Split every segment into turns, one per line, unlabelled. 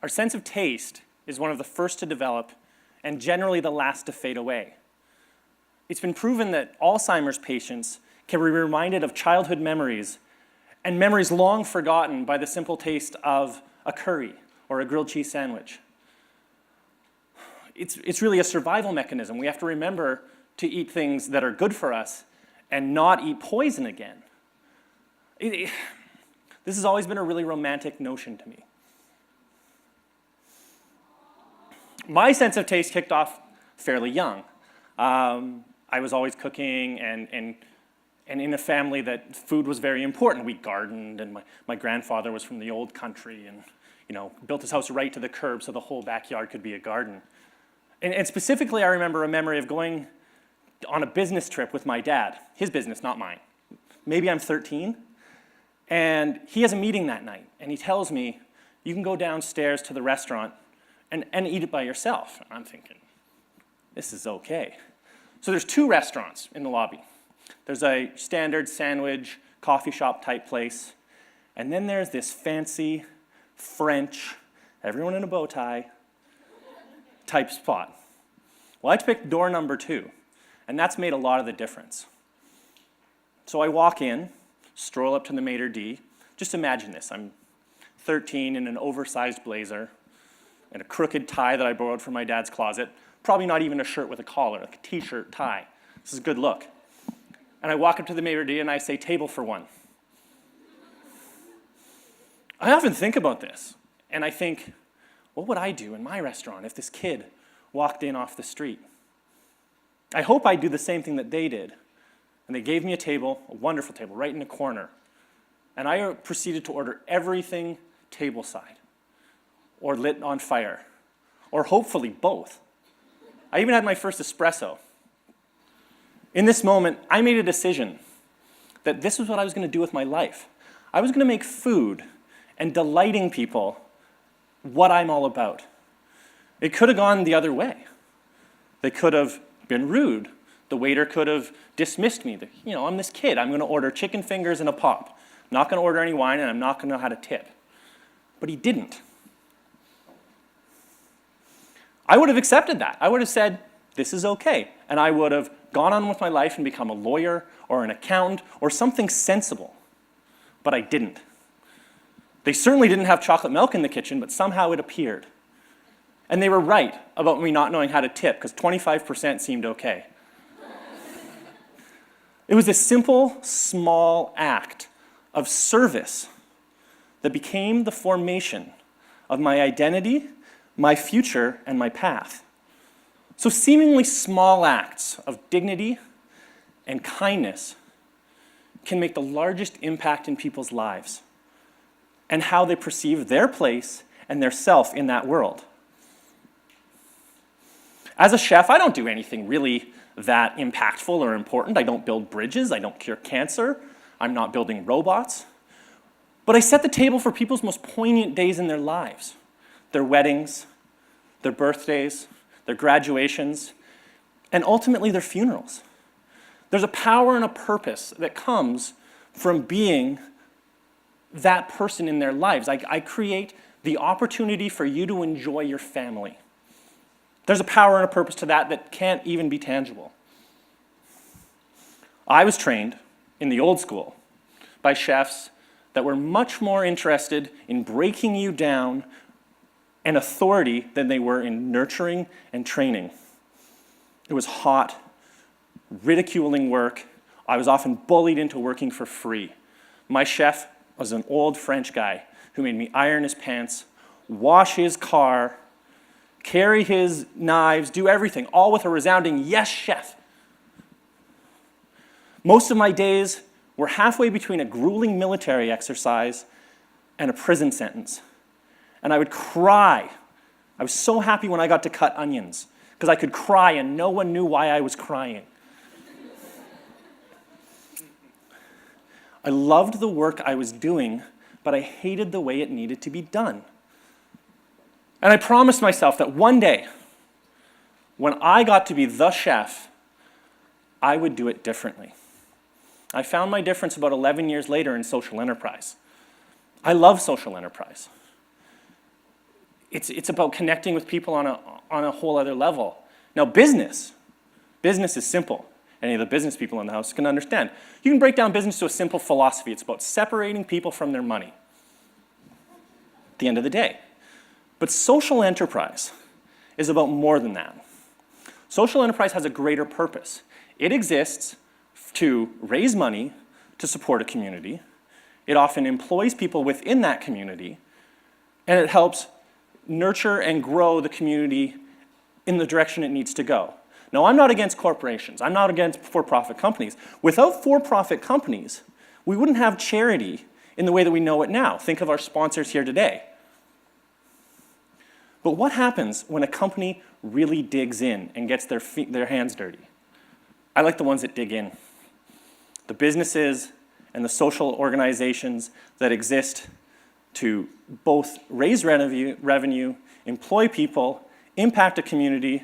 Our sense of taste is one of the first to develop and generally the last to fade away. It's been proven that Alzheimer's patients can be reminded of childhood memories and memories long forgotten by the simple taste of a curry or a grilled cheese sandwich. It's really a survival mechanism. We have to remember to eat things that are good for us and not eat poison again. This has always been a really romantic notion to me. My sense of taste kicked off fairly young. I was always cooking and in a family that food was very important. We gardened, and my grandfather was from the old country and built his house right to the curb so the whole backyard could be a garden. And specifically, I remember a memory of going on a business trip with my dad. His business, not mine. Maybe I'm 13. And he has a meeting that night. And he tells me, you can go downstairs to the restaurant and eat it by yourself. And I'm thinking, this is okay. So there's 2 restaurants in the lobby. There's a standard sandwich, coffee shop type place. And then there's this fancy French, everyone in a bow tie, type spot. Well, I picked door number 2, and that's made a lot of the difference. So I walk in, stroll up to the maitre d'. Just imagine this. I'm 13 in an oversized blazer and a crooked tie that I borrowed from my dad's closet. Probably not even a shirt with a collar, like a t-shirt tie. This is a good look. And I walk up to the maitre d' and I say, table for 1. I often think about this, and I think, what would I do in my restaurant if this kid walked in off the street? I hope I'd do the same thing that they did. And they gave me a table, a wonderful table, right in the corner. And I proceeded to order everything tableside, or lit on fire, or hopefully both. I even had my first espresso. In this moment, I made a decision that this was what I was going to do with my life. I was going to make food and delighting people what I'm all about. It could have gone the other way. They could have been rude. The waiter could have dismissed me. I'm this kid. I'm going to order chicken fingers and a pop. I'm not going to order any wine, and I'm not going to know how to tip. But he didn't. I would have accepted that. I would have said, this is okay. And I would have gone on with my life and become a lawyer or an accountant or something sensible. But I didn't. They certainly didn't have chocolate milk in the kitchen, but somehow it appeared. And they were right about me not knowing how to tip, because 25% seemed okay. It was this simple, small act of service that became the formation of my identity, my future, and my path. So seemingly small acts of dignity and kindness can make the largest impact in people's lives and how they perceive their place and their self in that world. As a chef, I don't do anything really that impactful or important. I don't build bridges. I don't cure cancer. I'm not building robots. But I set the table for people's most poignant days in their lives. Their weddings, their birthdays, their graduations, and ultimately their funerals. There's a power and a purpose that comes from being that person in their lives. I create the opportunity for you to enjoy your family. There's a power and a purpose to that can't even be tangible. I was trained in the old school by chefs that were much more interested in breaking you down and authority than they were in nurturing and training. It was hot, ridiculing work. I was often bullied into working for free. My chef was an old French guy who made me iron his pants, wash his car, carry his knives, do everything, all with a resounding, yes, chef. Most of my days were halfway between a grueling military exercise and a prison sentence. And I would cry. I was so happy when I got to cut onions, because I could cry and no one knew why I was crying. I loved the work I was doing, but I hated the way it needed to be done. And I promised myself that one day, when I got to be the chef, I would do it differently. I found my difference about 11 years later in social enterprise. I love social enterprise. It's about connecting with people on a whole other level. Now, business is simple. Any of the business people in the house can understand. You can break down business to a simple philosophy. It's about separating people from their money at the end of the day. But social enterprise is about more than that. Social enterprise has a greater purpose. It exists to raise money to support a community. It often employs people within that community, and it helps nurture and grow the community in the direction it needs to go. Now, I'm not against corporations. I'm not against for-profit companies. Without for-profit companies, we wouldn't have charity in the way that we know it now. Think of our sponsors here today. But what happens when a company really digs in and gets their hands dirty? I like the ones that dig in. The businesses and the social organizations that exist to both raise revenue, employ people, impact a community,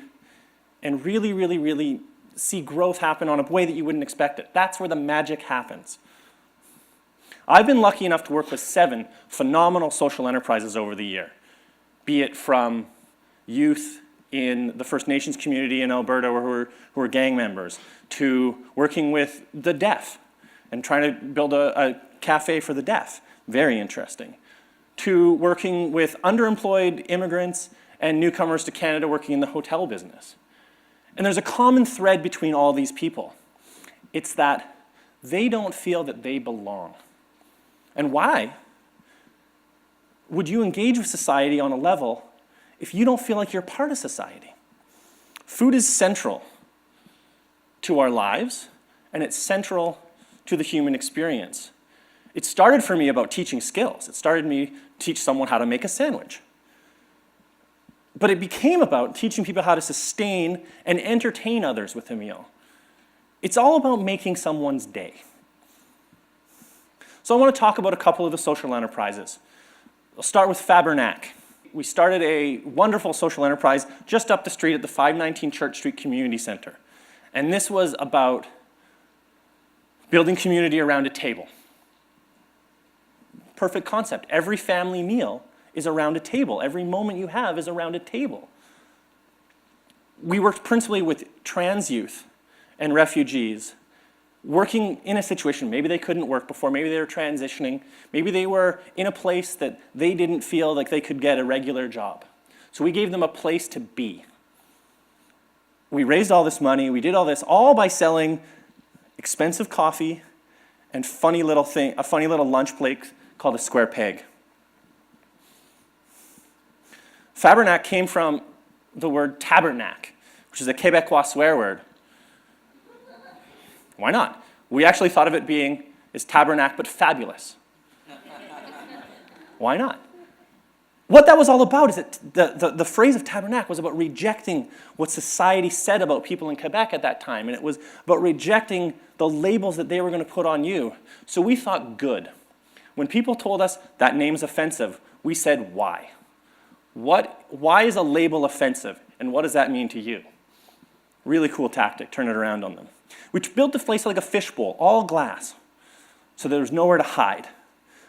and really see growth happen on a way that you wouldn't expect it. That's where the magic happens. I've been lucky enough to work with 7 phenomenal social enterprises over the year, be it from youth in the First Nations community in Alberta who are gang members, to working with the deaf and trying to build a cafe for the deaf. Very interesting. To working with underemployed immigrants and newcomers to Canada working in the hotel business. And there's a common thread between all these people. It's that they don't feel that they belong. And why would you engage with society on a level if you don't feel like you're part of society? Food is central to our lives, and it's central to the human experience. It started for me about teaching skills. It started me to teach someone how to make a sandwich. But it became about teaching people how to sustain and entertain others with a meal. It's all about making someone's day. So I want to talk about a couple of the social enterprises. I'll start with Fabernac. We started a wonderful social enterprise just up the street at the 519 Church Street Community Center. And this was about building community around a table. Perfect concept. Every family meal is around a table. Every moment you have is around a table. We worked principally with trans youth and refugees, working in a situation, maybe they couldn't work before, maybe they were transitioning, maybe they were in a place that they didn't feel like they could get a regular job. So we gave them a place to be. We raised all this money, we did all this, all by selling expensive coffee and a funny little lunch plate called a square peg. Fabernac came from the word tabernac, which is a Quebecois swear word. Why not? We actually thought of it being is tabernac but fabulous. Why not? What that was all about is that the phrase of tabernac was about rejecting what society said about people in Quebec at that time, and it was about rejecting the labels that they were going to put on you. So we thought good. When people told us that name's offensive, we said why. Why is a label offensive, and what does that mean to you? Really cool tactic, turn it around on them. We built the place like a fishbowl, all glass, so there was nowhere to hide.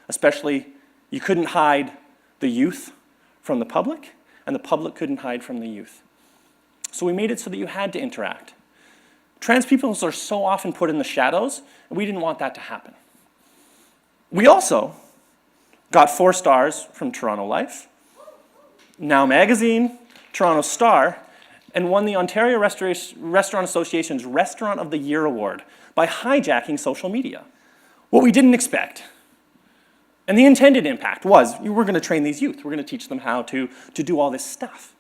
Especially, you couldn't hide the youth from the public, and the public couldn't hide from the youth. So we made it so that you had to interact. Trans people are so often put in the shadows, and we didn't want that to happen. We also got 4 stars from Toronto Life, Now Magazine, Toronto Star, and won the Ontario Restaurant Association's Restaurant of the Year Award by hijacking social media. What we didn't expect, and the intended impact was, we're going to train these youth, we're going to teach them how to do all this stuff.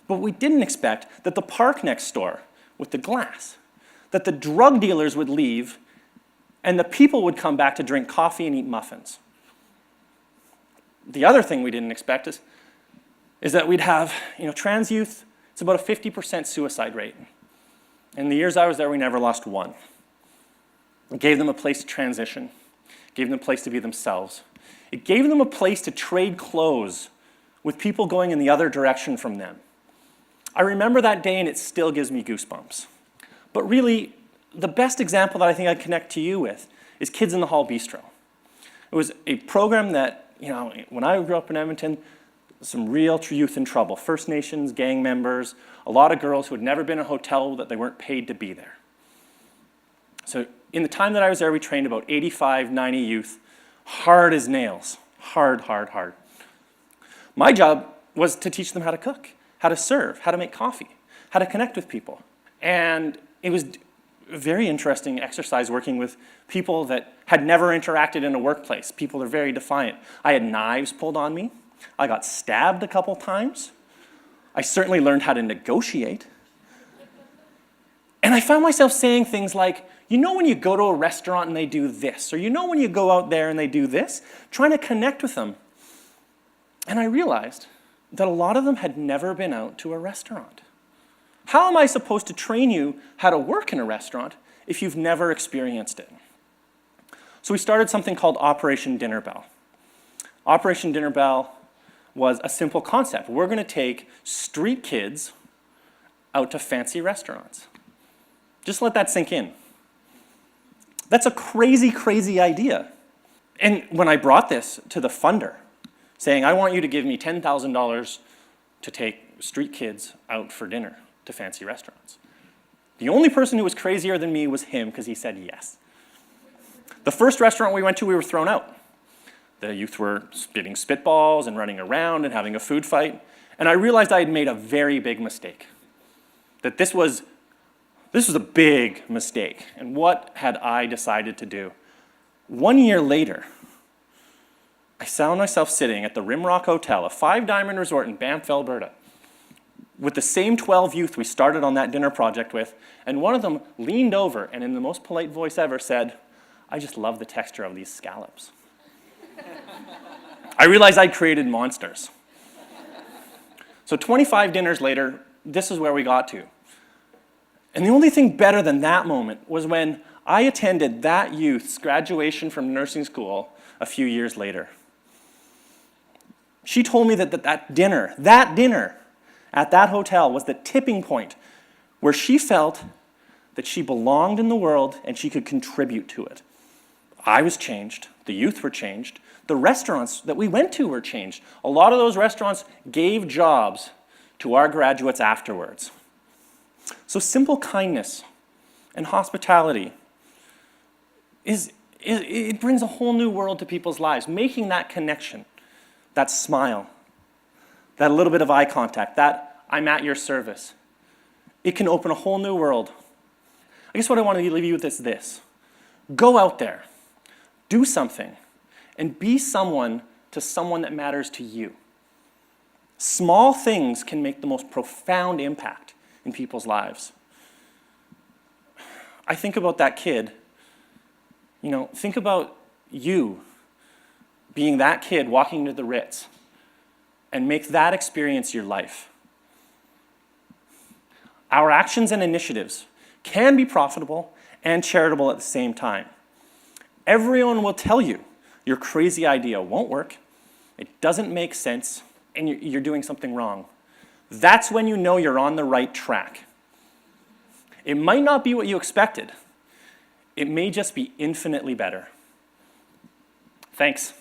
But we didn't expect that the park next door with the glass, that the drug dealers would leave and the people would come back to drink coffee and eat muffins. The other thing we didn't expect is that we'd have, trans youth, it's about a 50% suicide rate. In the years I was there, we never lost one. It gave them a place to transition, gave them a place to be themselves. It gave them a place to trade clothes with people going in the other direction from them. I remember that day and it still gives me goosebumps. But really, the best example that I think I'd connect to you with is Kids in the Hall Bistro. It was a program that, when I grew up in Edmonton, some real youth in trouble. First Nations, gang members, a lot of girls who had never been in a hotel that they weren't paid to be there. So in the time that I was there, we trained about 85, 90 youth, hard as nails, hard, hard, hard. My job was to teach them how to cook, how to serve, how to make coffee, how to connect with people. And it was a very interesting exercise working with people that had never interacted in a workplace. People are very defiant. I had knives pulled on me. I got stabbed a couple times. I certainly learned how to negotiate. And I found myself saying things like, you know when you go to a restaurant and they do this, or you know when you go out there and they do this, trying to connect with them. And I realized that a lot of them had never been out to a restaurant. How am I supposed to train you how to work in a restaurant if you've never experienced it? So we started something called Operation Dinner Bell. Operation Dinner Bell was a simple concept. We're going to take street kids out to fancy restaurants. Just let that sink in. That's a crazy, crazy idea. And when I brought this to the funder, saying, I want you to give me $10,000 to take street kids out for dinner to fancy restaurants. The only person who was crazier than me was him, because he said yes. The first restaurant we went to, we were thrown out. The youth were spitting spitballs and running around and having a food fight. And I realized I had made a very big mistake. That this was a big mistake. And what had I decided to do? 1 year later, I found myself sitting at the Rimrock Hotel, a 5-diamond resort in Banff, Alberta, with the same 12 youth we started on that dinner project with, and one of them leaned over and in the most polite voice ever said, I just love the texture of these scallops. I realized I'd created monsters. So 25 dinners later, this is where we got to. And the only thing better than that moment was when I attended that youth's graduation from nursing school a few years later. She told me that dinner at that hotel was the tipping point where she felt that she belonged in the world and she could contribute to it. I was changed. The youth were changed. The restaurants that we went to were changed. A lot of those restaurants gave jobs to our graduates afterwards. So simple kindness and hospitality it brings a whole new world to people's lives. Making that connection, that smile, that little bit of eye contact, that I'm at your service. It can open a whole new world. I guess what I want to leave you with is this. Go out there, do something, and be someone to someone that matters to you. Small things can make the most profound impact in people's lives. I think about that kid. Think about you being that kid walking to the Ritz, and make that experience your life. Our actions and initiatives can be profitable and charitable at the same time. Everyone will tell you your crazy idea won't work, it doesn't make sense, and you're doing something wrong. That's when you know you're on the right track. It might not be what you expected. It may just be infinitely better. Thanks.